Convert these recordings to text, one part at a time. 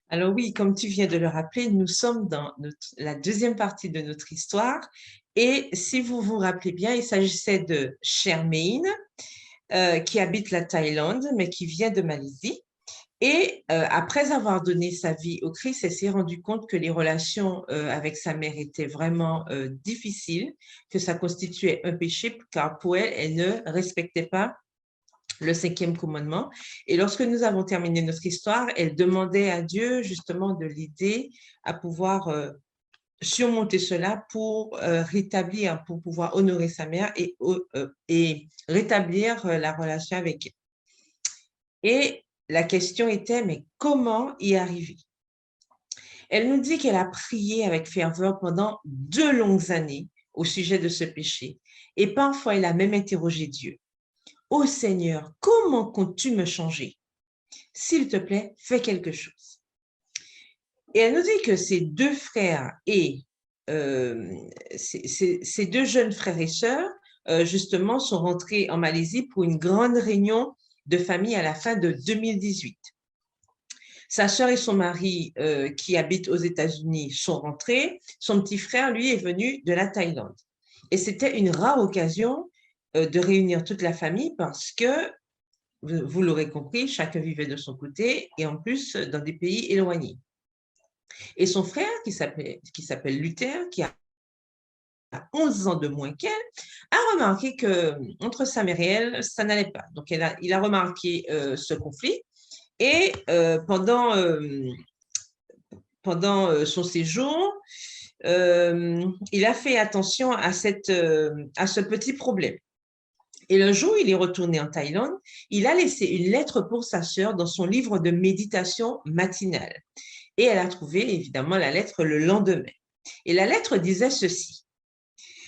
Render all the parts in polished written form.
Alors oui, comme tu viens de le rappeler, nous sommes dans la deuxième partie de notre histoire. Et si vous vous rappelez bien, il s'agissait de Shermaine, qui habite la Thaïlande, mais qui vient de Malaisie. Et après avoir donné sa vie au Christ, elle s'est rendue compte que les relations avec sa mère étaient vraiment difficiles, que ça constituait un péché, car pour elle, elle ne respectait pas le cinquième commandement. Et lorsque nous avons terminé notre histoire, elle demandait à Dieu justement de l'aider à pouvoir surmonter cela pour rétablir, pour pouvoir honorer sa mère et rétablir la relation avec elle. Et la question était, mais comment y arriver? Elle nous dit qu'elle a prié avec ferveur pendant 2 longues années au sujet de ce péché. Et parfois, elle a même interrogé Dieu. Ô Seigneur, comment comptes-tu me changer? S'il te plaît, fais quelque chose. Et elle nous dit que ses deux frères et ces deux jeunes frères et sœurs, justement, sont rentrés en Malaisie pour une grande réunion de famille à la fin de 2018. Sa sœur et son mari, qui habitent aux États-Unis, sont rentrés. Son petit frère, lui, est venu de la Thaïlande. Et c'était une rare occasion de réunir toute la famille parce que, vous l'aurez compris, chacun vivait de son côté et en plus dans des pays éloignés. Et son frère, qui s'appelle Luther, qui a 11 ans de moins qu'elle, a remarqué qu'entre sa mère et elle, ça n'allait pas. Donc, il a remarqué ce conflit. Et pendant son séjour, il a fait attention à ce petit problème. Et le jour où il est retourné en Thaïlande, il a laissé une lettre pour sa sœur dans son livre de méditation matinale. Et elle a trouvé évidemment la lettre le lendemain. Et la lettre disait ceci: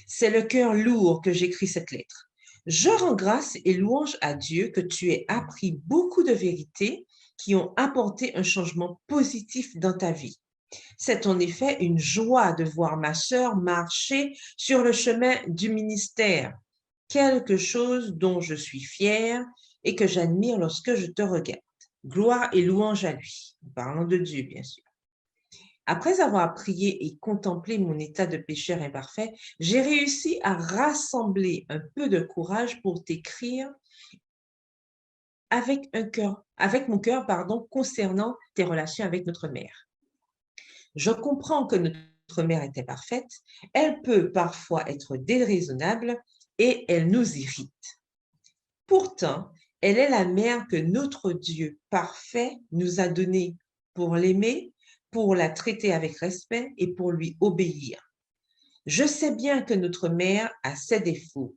c'est le cœur lourd que j'écris cette lettre. Je rends grâce et louange à Dieu que tu aies appris beaucoup de vérités qui ont apporté un changement positif dans ta vie. C'est en effet une joie de voir ma sœur marcher sur le chemin du ministère, quelque chose dont je suis fière et que j'admire lorsque je te regarde. Gloire et louange à lui. Parlons de Dieu, bien sûr. Après avoir prié et contemplé mon état de pécheur imparfait, j'ai réussi à rassembler un peu de courage pour t'écrire avec mon cœur, concernant tes relations avec notre mère. Je comprends que notre mère est imparfaite, elle peut parfois être déraisonnable et elle nous irrite. Pourtant, elle est la mère que notre Dieu parfait nous a donnée pour l'aimer, pour la traiter avec respect et pour lui obéir. Je sais bien que notre mère a ses défauts,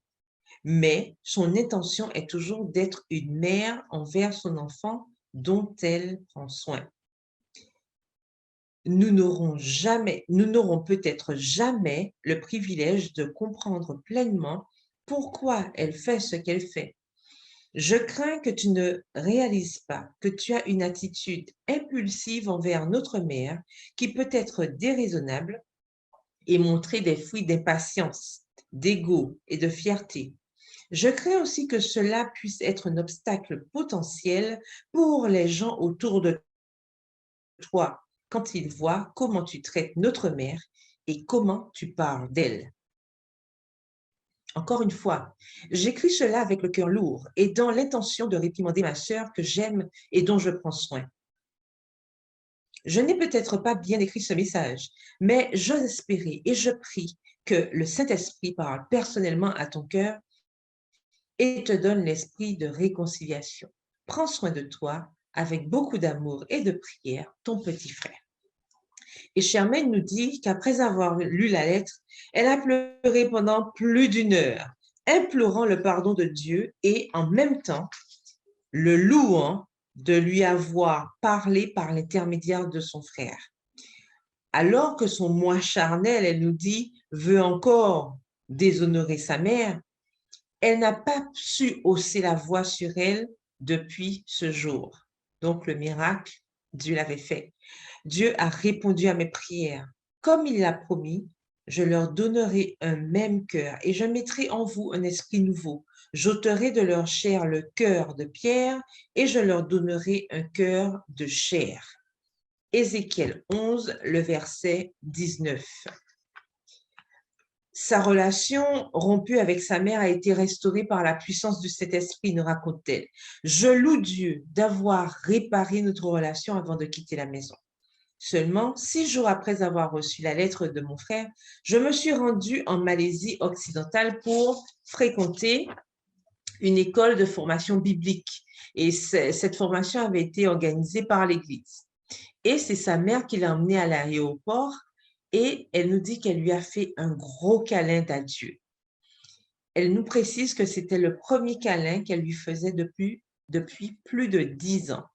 mais son intention est toujours d'être une mère envers son enfant dont elle prend soin. Nous n'aurons peut-être jamais le privilège de comprendre pleinement pourquoi elle fait ce qu'elle fait. Je crains que tu ne réalises pas que tu as une attitude impulsive envers notre mère qui peut être déraisonnable et montrer des fruits d'impatience, d'ego et de fierté. Je crains aussi que cela puisse être un obstacle potentiel pour les gens autour de toi quand ils voient comment tu traites notre mère et comment tu parles d'elle. Encore une fois, j'écris cela avec le cœur lourd et dans l'intention de réprimander ma sœur que j'aime et dont je prends soin. Je n'ai peut-être pas bien écrit ce message, mais j'ose espérer et je prie que le Saint-Esprit parle personnellement à ton cœur et te donne l'esprit de réconciliation. Prends soin de toi avec beaucoup d'amour et de prière, ton petit frère. Et Shermaine nous dit qu'après avoir lu la lettre, elle a pleuré pendant plus d'1 heure, implorant le pardon de Dieu et en même temps le louant de lui avoir parlé par l'intermédiaire de son frère. Alors que son moi charnel, elle nous dit, veut encore déshonorer sa mère, elle n'a pas su hausser la voix sur elle depuis ce jour. Donc le miracle, Dieu l'avait fait. Dieu a répondu à mes prières. Comme il l'a promis, je leur donnerai un même cœur et je mettrai en vous un esprit nouveau. J'ôterai de leur chair le cœur de pierre et je leur donnerai un cœur de chair. Ézéchiel 11, le verset 19. Sa relation rompue avec sa mère a été restaurée par la puissance de cet esprit, nous raconte-t-elle. Je loue Dieu d'avoir réparé notre relation avant de quitter la maison. Seulement, 6 jours après avoir reçu la lettre de mon frère, je me suis rendue en Malaisie occidentale pour fréquenter une école de formation biblique. Et cette formation avait été organisée par l'Église. Et c'est sa mère qui l'a emmenée à l'aéroport et elle nous dit qu'elle lui a fait un gros câlin d'adieu. Elle nous précise que c'était le premier câlin qu'elle lui faisait depuis plus de 10 ans.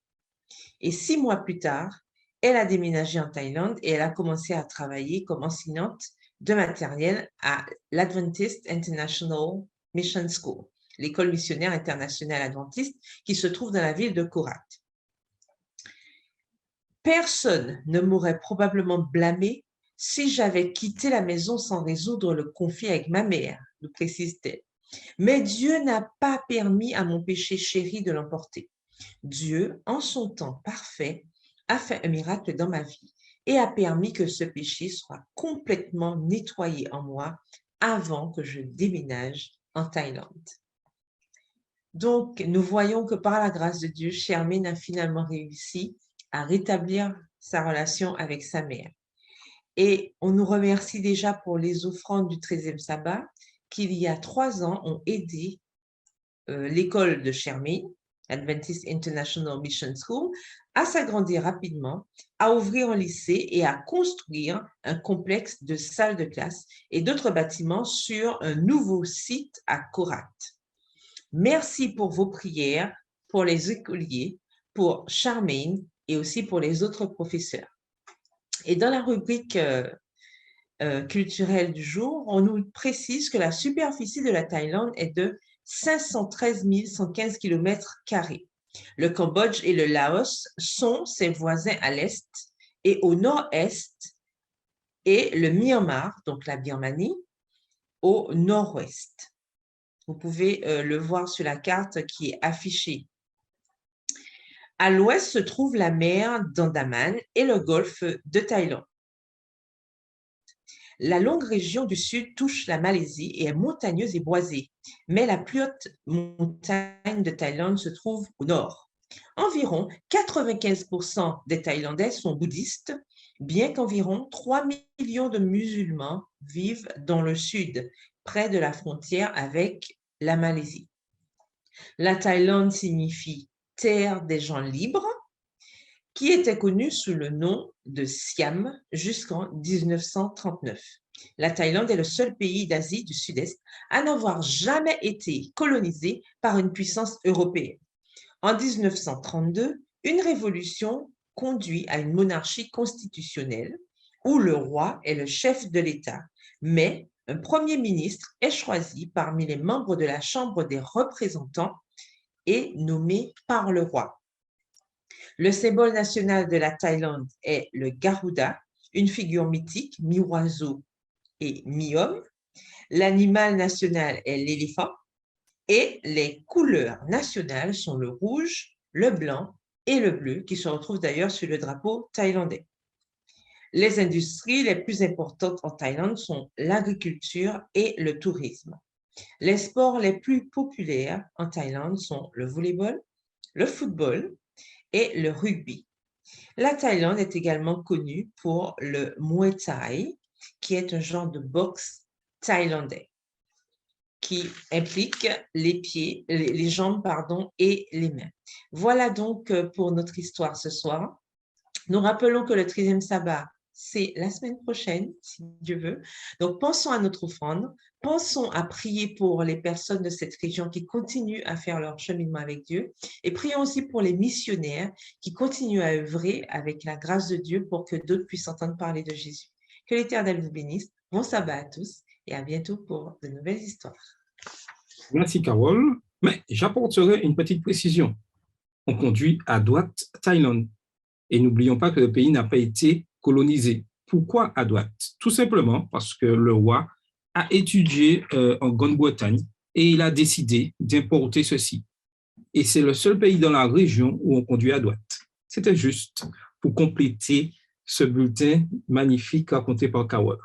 Et 6 mois plus tard, elle a déménagé en Thaïlande et elle a commencé à travailler comme enseignante de maternelle à l'Adventist International Mission School, l'école missionnaire internationale adventiste qui se trouve dans la ville de Korat. Personne ne m'aurait probablement blâmé si j'avais quitté la maison sans résoudre le conflit avec ma mère, nous précise-t-elle. Mais Dieu n'a pas permis à mon péché chéri de l'emporter. Dieu, en son temps parfait, a fait un miracle dans ma vie et a permis que ce péché soit complètement nettoyé en moi avant que je déménage en Thaïlande. Donc, nous voyons que par la grâce de Dieu, Charmaine a finalement réussi à rétablir sa relation avec sa mère. Et on nous remercie déjà pour les offrandes du 13e sabbat qui, il y a 3 ans, ont aidé l'école de Charmaine, Adventist International Mission School, à s'agrandir rapidement, à ouvrir un lycée et à construire un complexe de salles de classe et d'autres bâtiments sur un nouveau site à Korat. Merci pour vos prières, pour les écoliers, pour Charmaine et aussi pour les autres professeurs. Et dans la rubrique culturelle du jour, on nous précise que la superficie de la Thaïlande est de 513 115 km². Le Cambodge et le Laos sont ses voisins à l'est et au nord-est, et le Myanmar, donc la Birmanie, au nord-ouest. Vous pouvez le voir sur la carte qui est affichée. À l'ouest se trouve la mer d'Andaman et le golfe de Thaïlande. La longue région du sud touche la Malaisie et est montagneuse et boisée, mais la plus haute montagne de Thaïlande se trouve au nord. Environ 95% des Thaïlandais sont bouddhistes, bien qu'environ 3 millions de musulmans vivent dans le sud, près de la frontière avec la Malaisie. La Thaïlande signifie « terre des gens libres », qui était connue sous le nom de Siam jusqu'en 1939. La Thaïlande est le seul pays d'Asie du Sud-Est à n'avoir jamais été colonisé par une puissance européenne. En 1932, une révolution conduit à une monarchie constitutionnelle où le roi est le chef de l'État, mais un premier ministre est choisi parmi les membres de la Chambre des représentants et nommé par le roi. Le symbole national de la Thaïlande est le Garuda, une figure mythique, mi-oiseau et mi-homme. L'animal national est l'éléphant et les couleurs nationales sont le rouge, le blanc et le bleu, qui se retrouvent d'ailleurs sur le drapeau thaïlandais. Les industries les plus importantes en Thaïlande sont l'agriculture et le tourisme. Les sports les plus populaires en Thaïlande sont le volleyball, le football et le rugby. La Thaïlande est également connue pour le Muay Thai, qui est un genre de boxe thaïlandais qui implique les pieds, les jambes, et les mains. Voilà donc pour notre histoire ce soir. Nous rappelons que le 13e sabbat, c'est la semaine prochaine, si Dieu veut. Donc, pensons à notre offrande, pensons à prier pour les personnes de cette région qui continuent à faire leur cheminement avec Dieu et prions aussi pour les missionnaires qui continuent à œuvrer avec la grâce de Dieu pour que d'autres puissent entendre parler de Jésus. Que l'Éternel vous bénisse. Bon sabbat à tous et à bientôt pour de nouvelles histoires. Merci, Carole. Mais j'apporterai une petite précision. On conduit à droite Thaïlande. Et n'oublions pas que le pays n'a pas été colonisé. Pourquoi à droite? Tout simplement parce que le roi a étudié en Grande-Bretagne et il a décidé d'importer ceci. Et c'est le seul pays dans la région où on conduit à droite. C'était juste pour compléter ce bulletin magnifique raconté par Carole.